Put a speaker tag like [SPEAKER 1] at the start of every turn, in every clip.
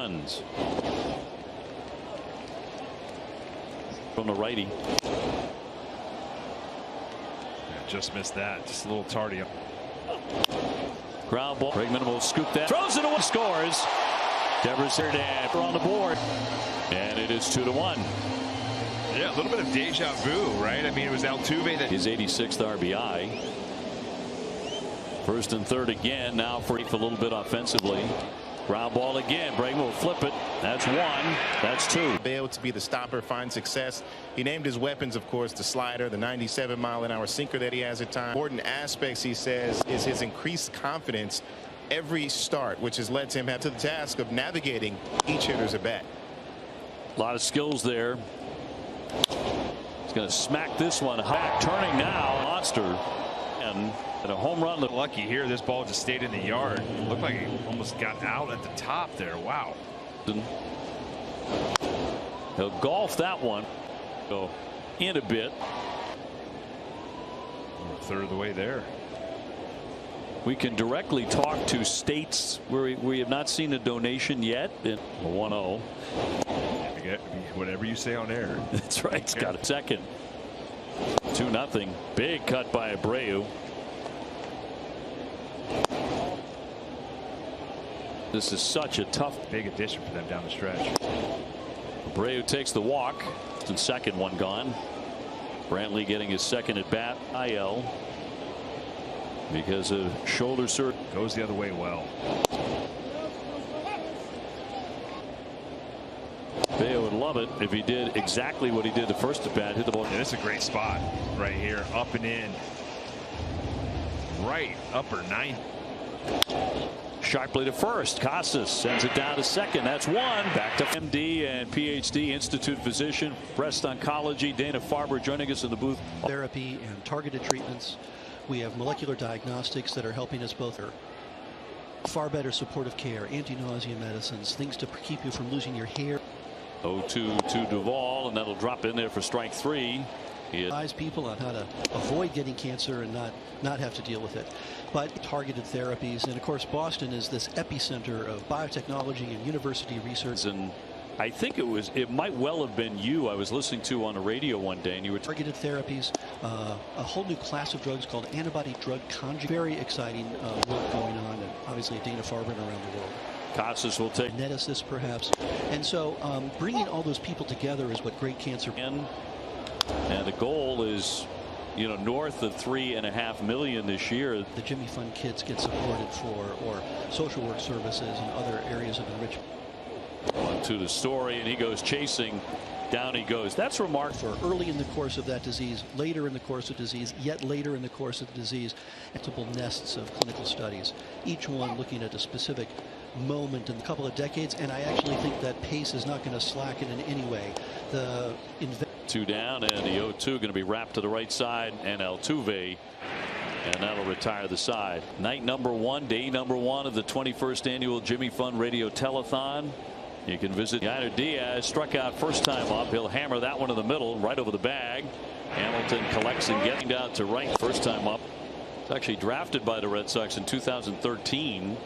[SPEAKER 1] runs. From the righty.
[SPEAKER 2] Just missed that. Just a little tardy.
[SPEAKER 1] Ground ball. Bregman will scoop that. Throws it away. Scores. Devers here on the board. And it is 2-1.
[SPEAKER 2] Yeah, a little bit of deja vu, right? I mean, it was Altuve that
[SPEAKER 1] his 86th RBI. First and third again. Now for a little bit offensively. Ground ball again. Bregman will flip it. That's one. That's two.
[SPEAKER 3] Be able to be the stopper, find success. He named his weapons, of course, the slider, the 97-mile-an-hour sinker that he has at times. Important aspects, he says, is his increased confidence every start, which has led him to the task of navigating each hitter's at bat.
[SPEAKER 1] A lot of skills there. He's going to smack this one back. Turning now. Monster. And a home run.
[SPEAKER 2] Lucky here. This ball just stayed in the yard. It looked like he almost got out at the top there. Wow.
[SPEAKER 1] He'll golf that one. Go in a bit.
[SPEAKER 2] We're a third of the way there.
[SPEAKER 1] We can directly talk to states where we have not seen a donation yet. 1-0.
[SPEAKER 2] Whatever you say on air.
[SPEAKER 1] That's right. It's got a second. 2-0. Big cut by Abreu. This is such a tough.
[SPEAKER 2] Big addition for them down the stretch.
[SPEAKER 1] Abreu takes the walk. And second one gone. Brantley getting his second at bat. IL. Because of shoulder surgery.
[SPEAKER 2] Goes the other way well.
[SPEAKER 1] Bayo would love it if he did exactly what he did the first at bat. Hit the ball.
[SPEAKER 2] Yeah, this is a great spot right here. Up and in. Right upper ninth.
[SPEAKER 1] Sharply to first. Casas sends it down to second. That's one. Back to MD and PhD Institute physician, breast oncology, Dana Farber joining us in the booth.
[SPEAKER 4] Therapy and targeted treatments. We have molecular diagnostics that are helping us both. Far better supportive care, anti-nausea medicines, things to keep you from losing your hair.
[SPEAKER 1] 0-2 to Duvall, and that'll drop in there for strike three.
[SPEAKER 4] Advise people on how to avoid getting cancer and not have to deal with it. But targeted therapies, and of course Boston is this epicenter of biotechnology and university research.
[SPEAKER 1] And I think it might well have been you I was listening to on the radio one day, and you were
[SPEAKER 4] targeted therapies, a whole new class of drugs called antibody drug conjugate. Very exciting work going on, and obviously Dana Farber around the world.
[SPEAKER 1] Casas will take
[SPEAKER 4] Netis perhaps, and so bringing all those people together is what great cancer.
[SPEAKER 1] And the goal is, north of $3.5 million this year.
[SPEAKER 4] The Jimmy Fund kids get supported for, or social work services and other areas of enrichment.
[SPEAKER 1] On to the story, and he goes chasing. Down he goes. That's remarkable.
[SPEAKER 4] For early in the course of that disease, later in the course of disease, yet later in the course of the disease, multiple nests of clinical studies, each one looking at a specific moment in a couple of decades, and I actually think that pace is not going to slacken in any way.
[SPEAKER 1] Two down, and the 0-2 going to be wrapped to the right side, and Altuve, and that'll retire the side. Night number one, day number one of the 21st annual Jimmy Fund Radio Telethon. You can visit. Yainer Diaz struck out first time up. He'll hammer that one in the middle, right over the bag. Hamilton collects and getting down to right first time up. It's actually drafted by the Red Sox in 2013.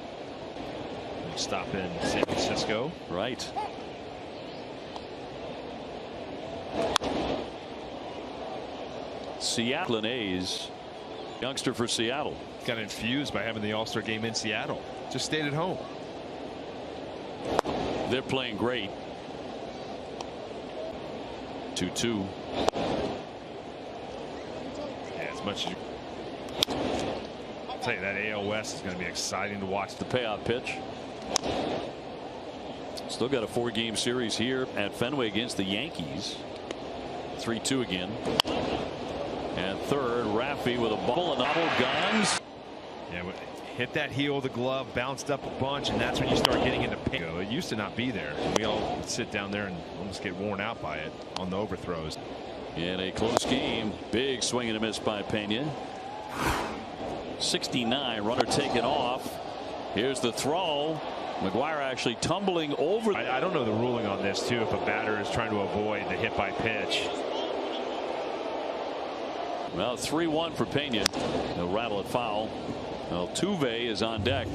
[SPEAKER 2] Stop in San Francisco.
[SPEAKER 1] Right. Seattle A's youngster for Seattle.
[SPEAKER 2] Got infused by having the All-Star game in Seattle. Just stayed at home.
[SPEAKER 1] They're playing great. 2-2.
[SPEAKER 2] Yeah, as much as you. I'll tell you, that AL West is going to be exciting to watch.
[SPEAKER 1] The payoff pitch. Still got a 4-game series here at Fenway against the Yankees. 3-2 again. And third, Raffy with a ball and double guns.
[SPEAKER 2] Yeah, hit that heel of the glove, bounced up a bunch, and that's when you start getting into pain. It used to not be there. We all would sit down there and almost get worn out by it on the overthrows.
[SPEAKER 1] In a close game, big swing and a miss by Pena. 69, runner taken off. Here's the throw. McGuire actually tumbling over.
[SPEAKER 2] I don't know the ruling on this too. If a batter is trying to avoid the hit by pitch.
[SPEAKER 1] Well, 3-1 for Pena. He'll rattle it foul. Altuve is on deck.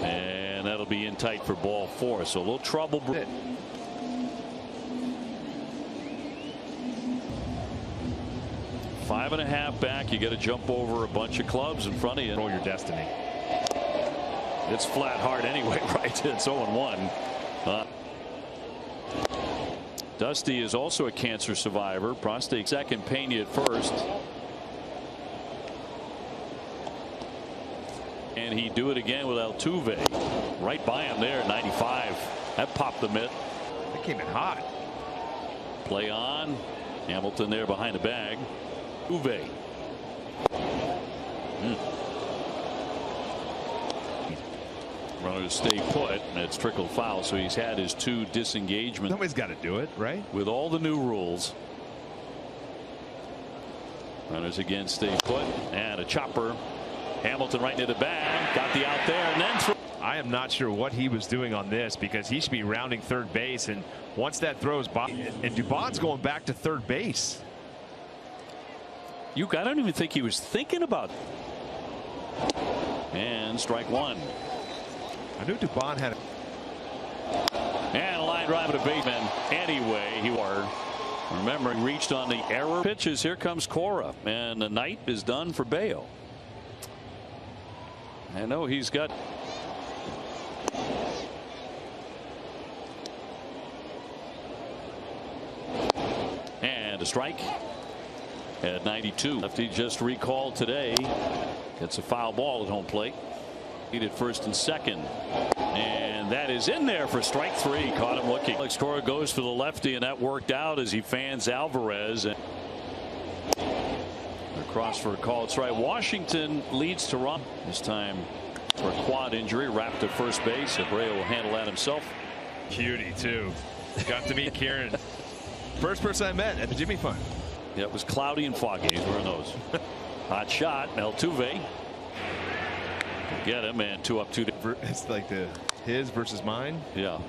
[SPEAKER 1] And that'll that'll be in tight for ball 4. So a little trouble. 5.5 back. You got to jump over a bunch of clubs in front of you.
[SPEAKER 2] Control your destiny.
[SPEAKER 1] It's flat hard anyway, right? It's 0-1. Dusty is also a cancer survivor. Prostate second, Pena at first. And he do it again with Altuve. Right by him there at 95. That popped the mitt.
[SPEAKER 2] That came in hot.
[SPEAKER 1] Play on. Hamilton there behind the bag. Altuve. Runners stay put, and it's trickled foul, so he's had his 2 disengagements.
[SPEAKER 2] Somebody's got to do it, right?
[SPEAKER 1] With all the new rules. Runners again stay put, and a chopper. Hamilton right near the bag, got the out there, and then through.
[SPEAKER 2] I am not sure what he was doing on this, because he should be rounding third base, and once that throws by, and Dubon's going back to third base.
[SPEAKER 1] I don't even think he was thinking about it. And strike 1.
[SPEAKER 2] I knew Dubon had
[SPEAKER 1] and a line drive to baseman. Anyway, he were. Remember, he reached on the error pitches. Here comes Cora, and the night is done for Bayo. I know he's got. And a strike at 92. Lefty just recalled today. Gets a foul ball at home plate. At first and second, and that is in there for strike 3. Caught him looking. Alex Cora goes for the lefty, and that worked out as he fans Alvarez. And across for a call. It's right. Washington leads Toronto this time for a quad injury. Wrapped to first base. Abreu will handle that himself.
[SPEAKER 2] Cutie too. Got to meet Kieran. First person I met at the Jimmy Fund.
[SPEAKER 1] Yeah, it was cloudy and foggy. He's wearing those. Hot shot. Altuve. Get him, and 2 up, 2 down.
[SPEAKER 2] It's like his versus mine.
[SPEAKER 1] Yeah.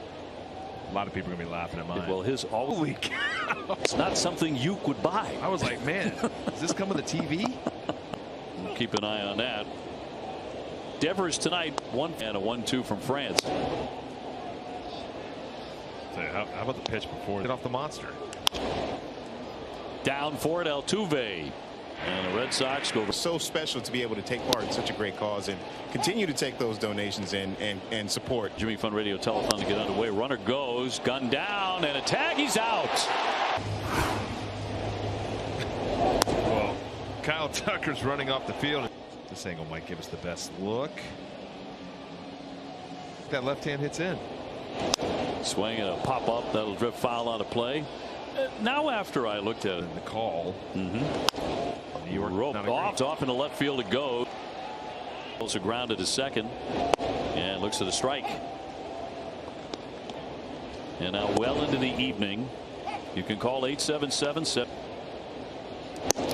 [SPEAKER 2] A lot of people are gonna be laughing at mine.
[SPEAKER 1] Well, his holy cow. It's not something you would buy.
[SPEAKER 2] I was like, man, does this come with a TV?
[SPEAKER 1] We'll keep an eye on that. Devers tonight, 1 and a 1-2 from France.
[SPEAKER 2] So how about the pitch before? Get off the monster.
[SPEAKER 1] Down for it, Altuve. And the Red Sox go.
[SPEAKER 3] So special to be able to take part in such a great cause and continue to take those donations and support.
[SPEAKER 1] Jimmy Fund Radio Telethon to get underway. Runner goes, gun down, and a tag. He's out.
[SPEAKER 2] Well, Kyle Tucker's running off the field. This angle might give us the best look. That left hand hits in.
[SPEAKER 1] Swing and a pop up that'll drift foul out of play. Now after I looked at it,
[SPEAKER 2] the call.
[SPEAKER 1] You were roped off in the left field to go. Also grounded to second and looks at a strike. And now well into the evening. You can call 877-7.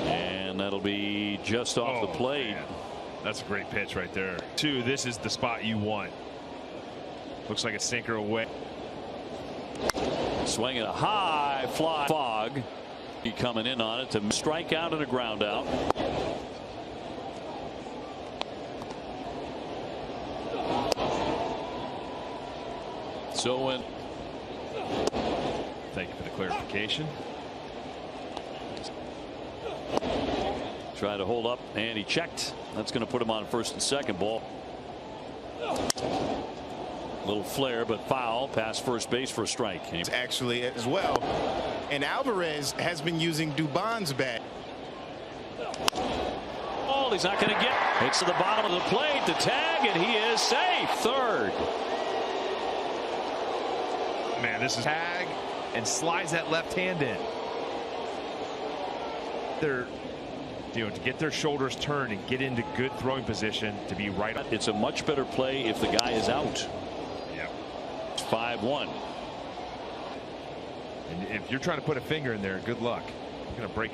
[SPEAKER 1] And that'll be just off the plate.
[SPEAKER 2] Man. That's a great pitch right there. This is the spot you want. Looks like a sinker away.
[SPEAKER 1] Swinging a high fly. Fog. He coming in on it to strike out and a ground out. So when.
[SPEAKER 2] Thank you for the clarification.
[SPEAKER 1] Try to hold up, and he checked. That's going to put him on first and second. Ball. Little flare, but foul past first base for a strike.
[SPEAKER 3] Actually, as well. And Alvarez has been using Dubon's bat.
[SPEAKER 1] Oh, he's not going to get. It's to the bottom of the plate. The tag, and he is safe. Third.
[SPEAKER 2] Man, this is tag and slides that left hand in. They're, to get their shoulders turned and get into good throwing position to be right.
[SPEAKER 1] It's a much better play if the guy is out.
[SPEAKER 2] Yeah.
[SPEAKER 1] It's 5-1.
[SPEAKER 2] And if you're trying to put a finger in there, good luck. You're going to break